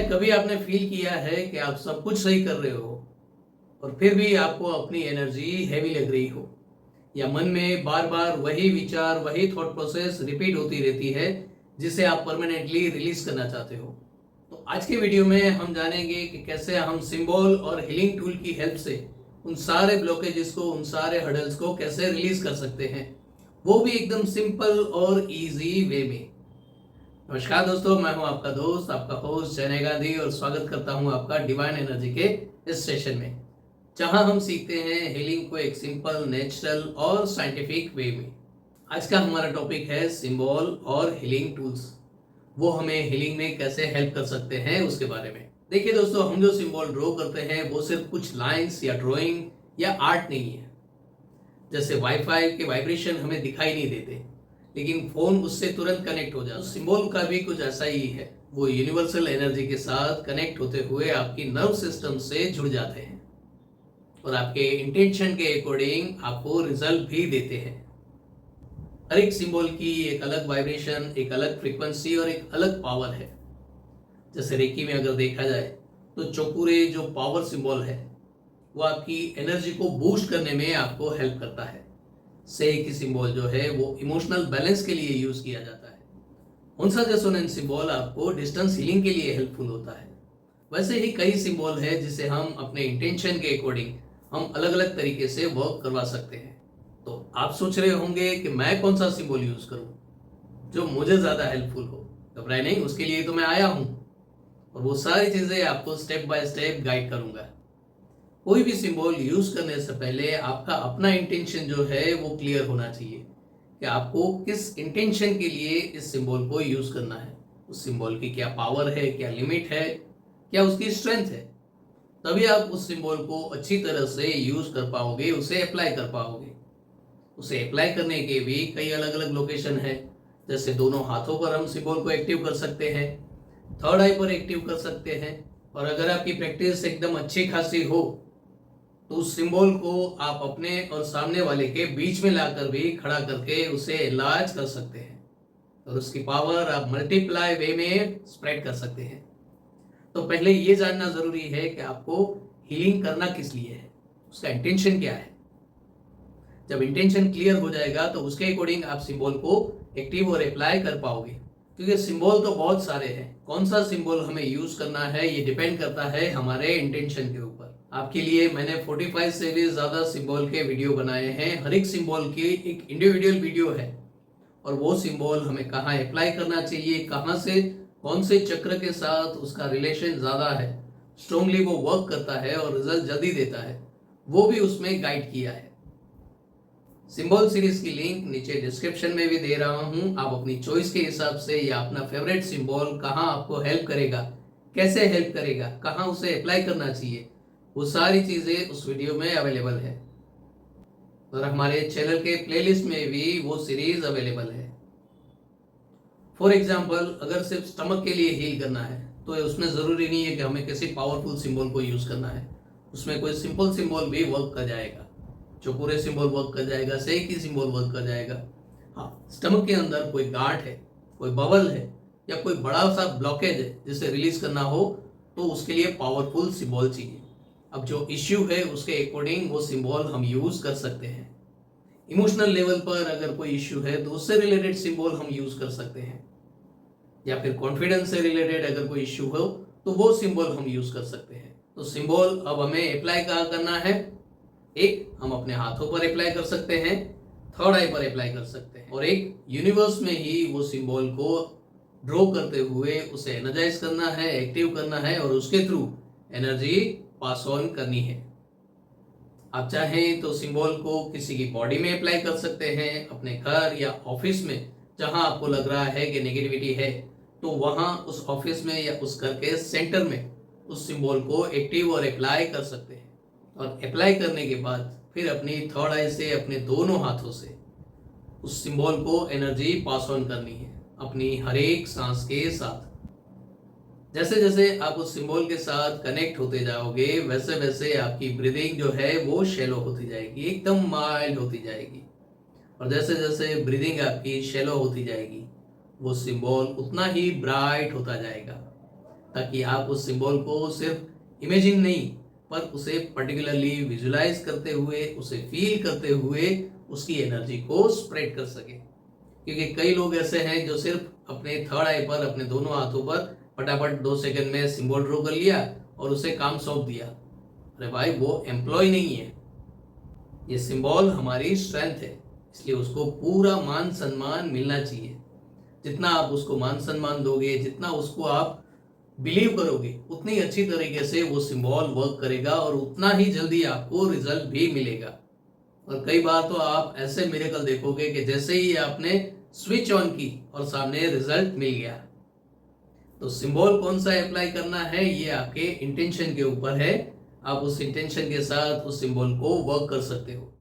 क्या कभी आपने फील किया है कि आप सब कुछ सही कर रहे हो और फिर भी आपको अपनी एनर्जी हैवी लग रही हो, या मन में बार बार वही विचार, वही थॉट प्रोसेस रिपीट होती रहती है जिसे आप परमानेंटली रिलीज करना चाहते हो? तो आज के वीडियो में हम जानेंगे कि कैसे हम सिंबल और हीलिंग टूल की हेल्प से उन सारे ब्लॉकेजेस को, उन सारे हर्डल्स को कैसे रिलीज कर सकते हैं, वो भी एकदम सिंपल और इजी वे में। नमस्कार दोस्तों, मैं हूं आपका दोस्त, आपका होस्ट जय गांधी, और स्वागत करता हूं आपका डिवाइन एनर्जी के इस सेशन में, जहां हम सीखते हैं हीलिंग को एक सिंपल, नेचुरल और साइंटिफिक वे में। आज का हमारा टॉपिक है सिंबल और हीलिंग टूल्स। वो हमें हीलिंग में कैसे हेल्प कर सकते हैं उसके बारे में। देखिए दोस्तों, हम जो सिंबल ड्रॉ करते हैं वो सिर्फ कुछ लाइंस या ड्राइंग या आर्ट नहीं है। जैसे वाईफाई के वाइब्रेशन हमें दिखाई नहीं देते, लेकिन फोन उससे तुरंत कनेक्ट हो जाता है। सिंबल का भी कुछ ऐसा ही है। वो यूनिवर्सल एनर्जी के साथ कनेक्ट होते हुए आपकी नर्व सिस्टम से जुड़ जाते हैं और आपके इंटेंशन के अकॉर्डिंग आपको रिजल्ट भी देते हैं। हर एक सिंबल की एक अलग वाइब्रेशन, एक अलग फ्रीक्वेंसी और एक अलग पावर है। जैसे रेकी में अगर देखा जाए तो चौकुरे जो पावर सिंबल है वो आपकी एनर्जी को बूस्ट करने में आपको हेल्प करता है। सेई सिंबल जो है वो इमोशनल बैलेंस के लिए यूज किया जाता है। उनसा रेजोनेंस सिंबल आपको डिस्टेंस हीलिंग के लिए हेल्पफुल होता है। वैसे ही कई सिंबल है जिसे हम अपने इंटेंशन के अकॉर्डिंग हम अलग अलग तरीके से वर्क करवा सकते हैं। तो आप सोच रहे होंगे कि मैं कौन सा सिंबल यूज करूं जो मुझे ज्यादा हेल्पफुल हो। घबराए नहीं, उसके लिए तो मैं आया हूं और वो सारी चीजें आपको स्टेप बाय स्टेप गाइड करूंगा। कोई भी सिंबल यूज करने से पहले आपका अपना इंटेंशन जो है वो क्लियर होना चाहिए कि आपको किस इंटेंशन के लिए इस सिंबल को यूज करना है। उस सिंबल की क्या पावर है, क्या लिमिट है, क्या उसकी स्ट्रेंथ है। तभी आप उस सिंबल को अच्छी तरह से यूज कर पाओगे, उसे अप्लाई कर पाओगे। उसे अप्लाई करने के भी कई अलग अलग लोकेशन है। जैसे दोनों हाथों पर हम सिंबल को एक्टिव कर सकते हैं, थर्ड आई पर एक्टिव कर सकते हैं, और अगर आपकी प्रैक्टिस एकदम अच्छी खासी हो तो उस सिंबल को आप अपने और सामने वाले के बीच में लाकर भी खड़ा करके उसे इलाज कर सकते हैं और उसकी पावर आप मल्टीप्लाई वे में स्प्रेड कर सकते हैं। तो पहले ये जानना जरूरी है कि आपको हीलिंग करना किस लिए है, उसका इंटेंशन क्या है। जब इंटेंशन क्लियर हो जाएगा तो उसके अकॉर्डिंग आप सिंबल को एक्टिव और अप्लाई कर पाओगे। क्योंकि सिंबल तो बहुत सारे हैं, कौन सा सिंबल हमें यूज करना है ये डिपेंड करता है हमारे इंटेंशन के ऊपर। आपके लिए मैंने 45 से भी ज्यादा सिंबल के वीडियो बनाए हैं। हर एक सिंबल की एक इंडिविजुअल वीडियो है और वो सिंबल हमें कहाँ अप्लाई करना चाहिए, कहाँ से, कौन से चक्र के साथ उसका रिलेशन ज्यादा है, स्ट्रांगली वो वर्क करता है और रिजल्ट जल्दी देता है, वो भी उसमें गाइड किया है। सिंबल सीरीज की लिंक नीचे डिस्क्रिप्शन में भी दे रहा हूं। आप अपनी चॉइस के हिसाब से या अपना फेवरेट सिंबल कहां आपको हेल्प करेगा, कैसे हेल्प करेगा, कहां उसे अप्लाई करना चाहिए, वो सारी चीजें उस वीडियो में अवेलेबल है। और हमारे चैनल के प्लेलिस्ट में भी वो सीरीज अवेलेबल है। फॉर एग्जाम्पल, अगर सिर्फ स्टमक के लिए हील करना है तो उसमें जरूरी नहीं है कि हमें किसी पावरफुल सिंबल को यूज करना है। उसमें कोई सिंपल सिंबल भी वर्क कर जाएगा, जो पूरे सिंबल वर्क कर जाएगा, सही की सिंबल वर्क कर जाएगा। हाँ, स्टमक के अंदर कोई गांठ है, कोई बबल है, या कोई बड़ा सा ब्लॉकेज है जिसे रिलीज करना हो, तो उसके लिए पावरफुल सिंबल चाहिए। अब जो इश्यू है उसके अकॉर्डिंग वो सिंबल हम यूज कर सकते हैं। इमोशनल लेवल पर अगर कोई इश्यू है तो उससे रिलेटेड सिंबल हम यूज कर सकते हैं, या फिर कॉन्फिडेंस से रिलेटेड अगर कोई इश्यू हो तो वो सिंबल हम यूज कर सकते हैं। तो सिंबल अब हमें अप्लाई कहाँ करना है? एक, हम अपने हाथों पर अप्लाई कर सकते हैं, थर्ड आई पर अप्लाई कर सकते हैं, और एक यूनिवर्स में ही वो सिंबल को ड्रॉ करते हुए उसे एनर्जाइज करना है, एक्टिव करना है और उसके थ्रू एनर्जी पास ऑन करनी है। आप चाहें तो सिंबल को किसी की बॉडी में अप्लाई कर सकते हैं, अपने घर या ऑफिस में जहां आपको लग रहा है कि नेगेटिविटी है, तो वहां उस ऑफिस में या उस घर के सेंटर में उस सिंबल को एक्टिव और अप्लाई कर सकते हैं। और अप्लाई करने के बाद फिर अपनी थर्ड आई से, अपने दोनों हाथों से उस सिंबल को एनर्जी पास ऑन करनी है अपनी हर एक सांस के साथ। जैसे जैसे आप उस सिंबल के साथ कनेक्ट होते जाओगे वैसे वैसे आपकी ब्रीदिंग जो है वो शैलो होती जाएगी, एकदम माइल्ड होती जाएगी। और जैसे जैसे ब्रीदिंग आपकी शैलो होती जाएगी वो सिंबल उतना ही ब्राइट होता जाएगा। ताकि आप उस सिंबल को सिर्फ इमेजिन नहीं पर उसे पर्टिकुलरली विजुलाइज करते हुए, उसे फील करते हुए उसकी एनर्जी को स्प्रेड कर सके। क्योंकि कई लोग ऐसे हैं जो सिर्फ अपने थर्ड आई पर, अपने दोनों हाथों पर फटाफट 2 सेकंड में सिंबल ड्रॉ कर लिया और उसे काम सौंप दिया। अरे भाई, वो एम्प्लॉय नहीं है, ये सिंबल हमारी स्ट्रेंथ है, इसलिए उसको पूरा मान सम्मान मिलना चाहिए। जितना आप उसको मान सम्मान दोगे, जितना उसको आप बिलीव करोगे, उतनी अच्छी तरीके से वो सिंबल वर्क करेगा और उतना ही जल्दी आपको रिजल्ट भी मिलेगा। और कई बार तो आप ऐसे मिरेकल देखोगे कि जैसे ही आपने स्विच ऑन की और सामने रिजल्ट मिल गया। तो सिंबल कौन सा अप्लाई करना है ये आपके इंटेंशन के ऊपर है। आप उस इंटेंशन के साथ उस सिंबल को वर्क कर सकते हो।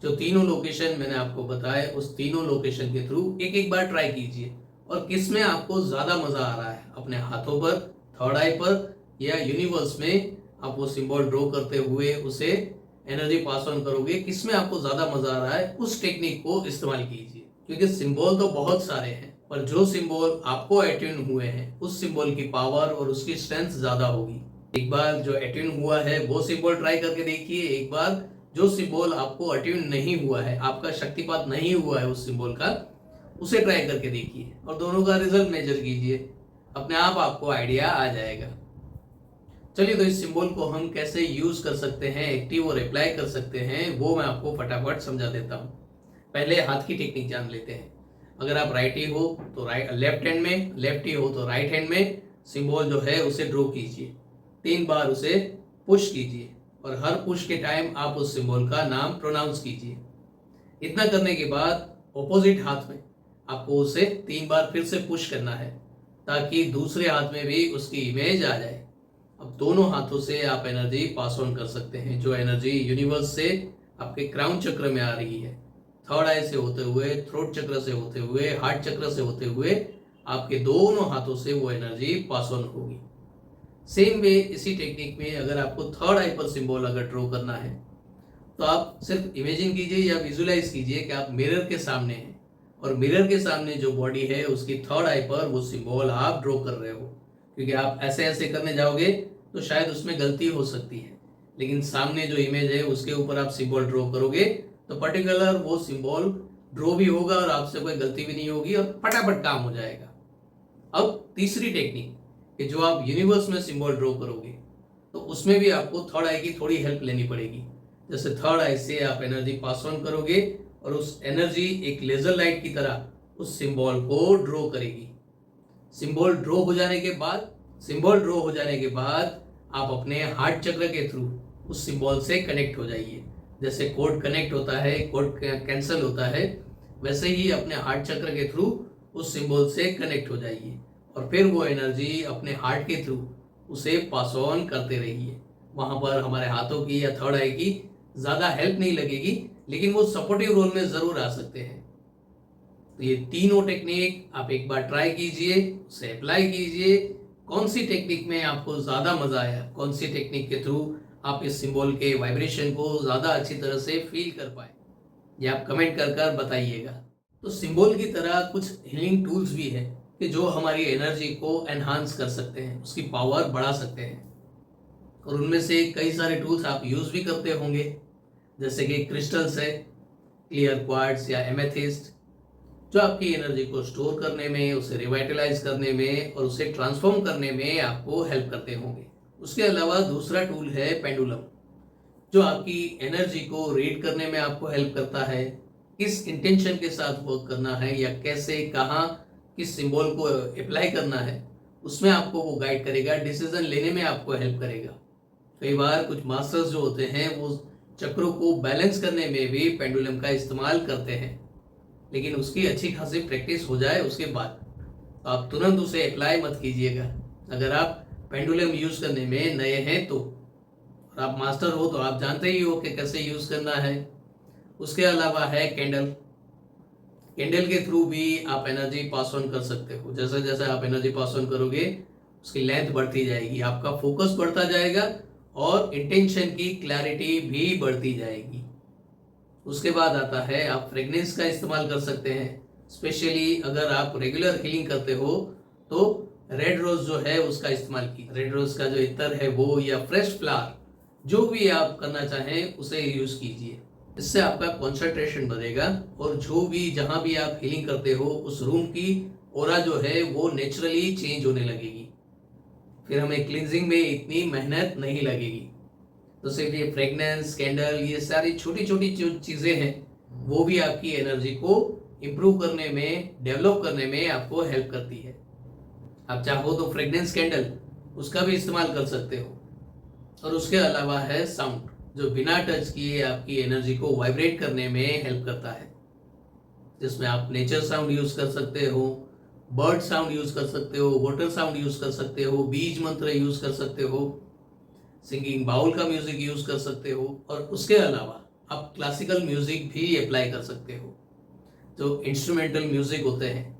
जो तीनों लोकेशन मैंने आपको बताए, उस तीनों लोकेशन के थ्रू एक एक बार ट्राई कीजिए और किस में आपको ज्यादा मजा आ रहा है, अपने हाथों पर, थर्ड आई पर या यूनिवर्स में आप वो सिंबल ड्रॉ करते हुए उसे एनर्जी पास ऑन करोगे, किस में आपको ज्यादा मजा आ रहा है, उस टेक्निक को इस्तेमाल कीजिए। क्योंकि सिंबल तो बहुत सारे हैं, पर जो सिंबल आपको अट्यून हुए हैं उस सिंबल की पावर और उसकी स्ट्रेंथ ज्यादा होगी। एक बार जो अट्यून हुआ है वो सिंबल ट्राई करके देखिए, एक बार जो सिंबल आपको अट्यून नहीं हुआ है, आपका शक्तिपात नहीं हुआ है उस सिंबल का, उसे ट्राई करके देखिए और दोनों का रिजल्ट मेजर कीजिए। अपने आप आपको आइडिया आ जाएगा। चलिए, तो इस सिंबल को हम कैसे यूज कर सकते हैं, एक्टिव और अप्लाई कर सकते हैं, वो मैं आपको फटाफट समझा देता हूँ। पहले हाथ की टेक्निक जान लेते हैं। अगर आप राइटी हो तो लेफ्ट हैंड में, लेफ्टी हो तो राइट हैंड में सिंबल जो है उसे ड्रॉ कीजिए। 3 बार उसे पुश कीजिए और हर पुश के टाइम आप उस सिंबल का नाम प्रोनाउंस कीजिए। इतना करने के बाद ऑपोजिट हाथ में आपको उसे 3 बार फिर से पुश करना है ताकि दूसरे हाथ में भी उसकी इमेज आ जाए। अब दोनों हाथों से आप एनर्जी पास ऑन कर सकते हैं, जो एनर्जी यूनिवर्स से आपके क्राउन चक्र में आ रही है, थर्ड आई से होते हुए, थ्रोट चक्र से होते हुए, हार्ट चक्र से होते हुए आपके दोनों हाथों से वो एनर्जी पास ऑन होगी। सेम वे इसी टेक्निक में अगर आपको थर्ड आई पर सिंबल अगर ड्रॉ करना है तो आप सिर्फ इमेजिन कीजिए या विजुलाइज कीजिए कि आप मिरर के सामने हैं और मिरर के सामने जो बॉडी है उसकी थर्ड आई पर वो सिंबल आप ड्रॉ कर रहे हो। क्योंकि आप ऐसे ऐसे करने जाओगे तो शायद उसमें गलती हो सकती है, लेकिन सामने जो इमेज है उसके ऊपर आप सिंबल ड्रॉ करोगे तो पर्टिकुलर वो सिंबल ड्रॉ भी होगा और आपसे कोई गलती भी नहीं होगी और फटाफट काम हो जाएगा। अब तीसरी टेक्निक कि जो आप यूनिवर्स में सिंबल ड्रॉ करोगे तो उसमें भी आपको थर्ड आई की थोड़ी हेल्प लेनी पड़ेगी। जैसे थर्ड आई से आप एनर्जी पास ऑन करोगे और उस एनर्जी एक लेजर लाइट की तरह उस सिंबल को ड्रॉ करेगी। सिंबल ड्रॉ हो जाने के बाद आप अपने हार्ट चक्र के थ्रू उस सिंबल से कनेक्ट हो जाइए। जैसे कोड कनेक्ट होता है, कोड कैंसिल होता है, वैसे ही अपने हार्ट चक्र के थ्रू उस सिंबल से कनेक्ट हो जाइए और फिर वो एनर्जी अपने हार्ट के थ्रू उसे पास ऑन करते रहिए। वहां पर हमारे हाथों की या थर्ड आई की ज्यादा हेल्प नहीं लगेगी, लेकिन वो सपोर्टिव रोल में जरूर आ सकते हैं। तो ये तीनों टेक्निक आप एक बार ट्राई कीजिए, उसे अप्लाई कीजिए। कौन सी टेक्निक में आपको ज्यादा मजा आया, कौन सी टेक्निक के थ्रू आप इस सिंबल के वाइब्रेशन को ज्यादा अच्छी तरह से फील कर पाए, ये आप कमेंट कर बताइएगा। तो सिंबल की तरह कुछ हीलिंग टूल्स भी है कि जो हमारी एनर्जी को एनहांस कर सकते हैं, उसकी पावर बढ़ा सकते हैं। और उनमें से कई सारे टूल्स आप यूज भी करते होंगे, जैसे कि क्रिस्टल्स है, क्लियर क्वार्ट्ज या एमेथिस्ट, जो आपकी एनर्जी को स्टोर करने में, उसे रिवाइटलाइज करने में और उसे ट्रांसफॉर्म करने में आपको हेल्प करते होंगे। उसके अलावा दूसरा टूल है पेंडुलम, जो आपकी एनर्जी को रीड करने में आपको हेल्प करता है, किस इंटेंशन के साथ वर्क करना है या कैसे, कहाँ, किस सिंबल को अप्लाई करना है, उसमें आपको वो गाइड करेगा, डिसीजन लेने में आपको हेल्प करेगा। कई बार कुछ मास्टर्स जो होते हैं वो चक्रों को बैलेंस करने में भी पेंडुलम का इस्तेमाल करते हैं, लेकिन उसकी अच्छी खासी प्रैक्टिस हो जाए उसके बाद। तो आप तुरंत उसे अप्लाई मत कीजिएगा। अगर आप पेंडुलम यूज करने में नए हैं तो, और आप मास्टर हो तो आप जानते ही हो कि कैसे यूज करना है। उसके अलावा है कैंडल। कैंडल के थ्रू भी आप एनर्जी पास ऑन कर सकते हो। जैसे जैसे आप एनर्जी पास ऑन करोगे उसकी लेंथ बढ़ती जाएगी, आपका फोकस बढ़ता जाएगा और इंटेंशन की क्लैरिटी भी बढ़ती जाएगी। उसके बाद आता है आप फ्रेग्रेंस का इस्तेमाल कर सकते हैं। स्पेशली अगर आप रेगुलर हीलिंग करते हो तो रेड रोज जो है उसका इस्तेमाल कीजिए। रेड रोज का जो इत्र है वो, या फ्रेश फ्लावर, जो भी आप करना चाहें उसे यूज कीजिए। इससे आपका कंसंट्रेशन बढ़ेगा और जो भी जहां भी आप हीलिंग करते हो उस रूम की ऑरा जो है वो नेचुरली चेंज होने लगेगी। फिर हमें क्लींजिंग में इतनी मेहनत नहीं लगेगी। तो सिर्फ ये फ्रेगनेंस, कैंडल, ये सारी छोटी छोटी जो चीजें हैं वो भी आपकी एनर्जी को इम्प्रूव करने में, डेवलप करने में आपको हेल्प करती है। आप चाहो तो फ्रेगनेंस कैंडल उसका भी इस्तेमाल कर सकते हो। और उसके अलावा है साउंड, जो बिना टच किए आपकी एनर्जी को वाइब्रेट करने में हेल्प करता है, जिसमें आप नेचर साउंड यूज कर सकते हो, बर्ड साउंड यूज कर सकते हो, वाटर साउंड यूज कर सकते हो, बीज मंत्र यूज कर सकते हो, सिंगिंग बाउल का म्यूजिक यूज कर सकते हो। और उसके अलावा आप क्लासिकल म्यूजिक भी अप्लाई कर सकते हो। जो इंस्ट्रूमेंटल म्यूजिक होते हैं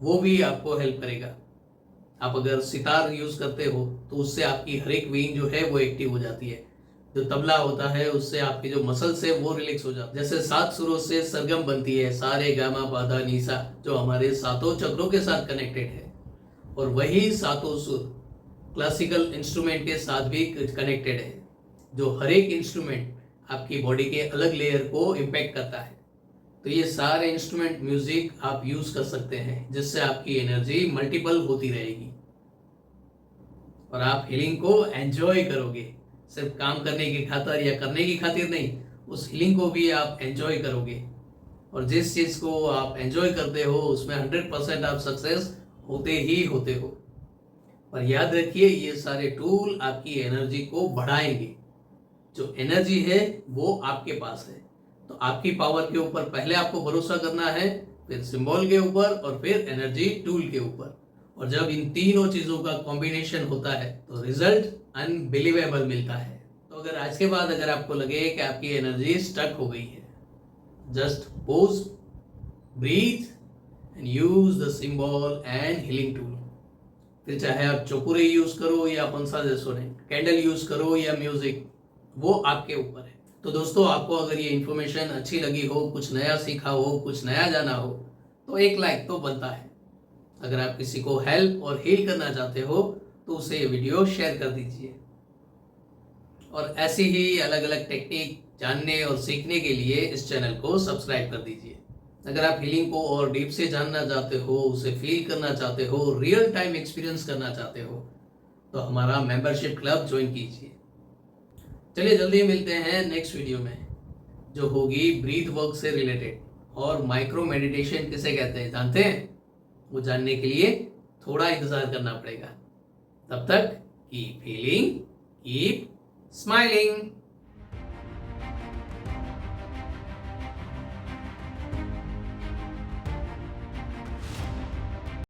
वो भी आपको हेल्प करेगा। आप अगर सितार यूज करते हो तो उससे आपकी हर एक वेन जो है वो एक्टिव हो जाती है। जो तबला होता है उससे आपके जो मसल्स है वो रिलैक्स हो जाते हैं। जैसे 7 सुरों से सरगम बनती है, सारे गामा पाधा नीसा, जो हमारे 7 चक्रों के साथ कनेक्टेड है। और वही 7 सुर क्लासिकल इंस्ट्रूमेंट के साथ भी कनेक्टेड है, जो हर एक इंस्ट्रूमेंट आपकी बॉडी के अलग लेयर को इम्पैक्ट करता है। तो ये सारे इंस्ट्रूमेंट म्यूजिक आप यूज कर सकते हैं, जिससे आपकी एनर्जी मल्टीपल होती रहेगी और आप हीलिंग को एंजॉय करोगे। सिर्फ काम करने की खातिर या करने की खातिर नहीं, उस हीलिंग को भी आप एंजॉय करोगे। और जिस चीज को आप एंजॉय करते हो उसमें 100% आप सक्सेस होते ही होते हो। और याद रखिए, ये सारे टूल आपकी एनर्जी को बढ़ाएंगे। जो एनर्जी है वो आपके पास है, तो आपकी पावर के ऊपर पहले आपको भरोसा करना है, फिर सिंबल के ऊपर और फिर एनर्जी टूल के ऊपर। और जब इन तीनों चीजों का कॉम्बिनेशन होता है तो रिजल्ट अनबिलीवेबल मिलता है। तो अगर आज के बाद अगर आपको लगे कि आपकी एनर्जी स्टक हो गई है, just pause, breathe and use the symbol and healing tool. फिर चाहे आप चोकुरे यूज करो या पंसा रेस्टोरेंट, कैंडल यूज करो या म्यूजिक, वो आपके ऊपर है। तो दोस्तों, आपको अगर ये इन्फॉर्मेशन अच्छी लगी हो, कुछ नया सीखा हो, कुछ नया जाना हो, तो एक लाइक तो बनता है। अगर आप किसी को हेल्प और हील करना चाहते हो तो उसे ये वीडियो शेयर कर दीजिए। और ऐसी ही अलग अलग टेक्निक जानने और सीखने के लिए इस चैनल को सब्सक्राइब कर दीजिए। अगर आप हीलिंग को और डीप से जानना चाहते हो, उसे फील करना चाहते हो, रियल टाइम एक्सपीरियंस करना चाहते हो, तो हमारा मेंबरशिप क्लब ज्वाइन कीजिए। चलिए जल्दी मिलते हैं नेक्स्ट वीडियो में, जो होगी ब्रीथ वर्क से रिलेटेड। और माइक्रो मेडिटेशन किसे कहते हैं जानते हैं? वो जानने के लिए थोड़ा इंतजार करना पड़ेगा। तब तक कीप हीलिंग, कीप स्माइलिंग।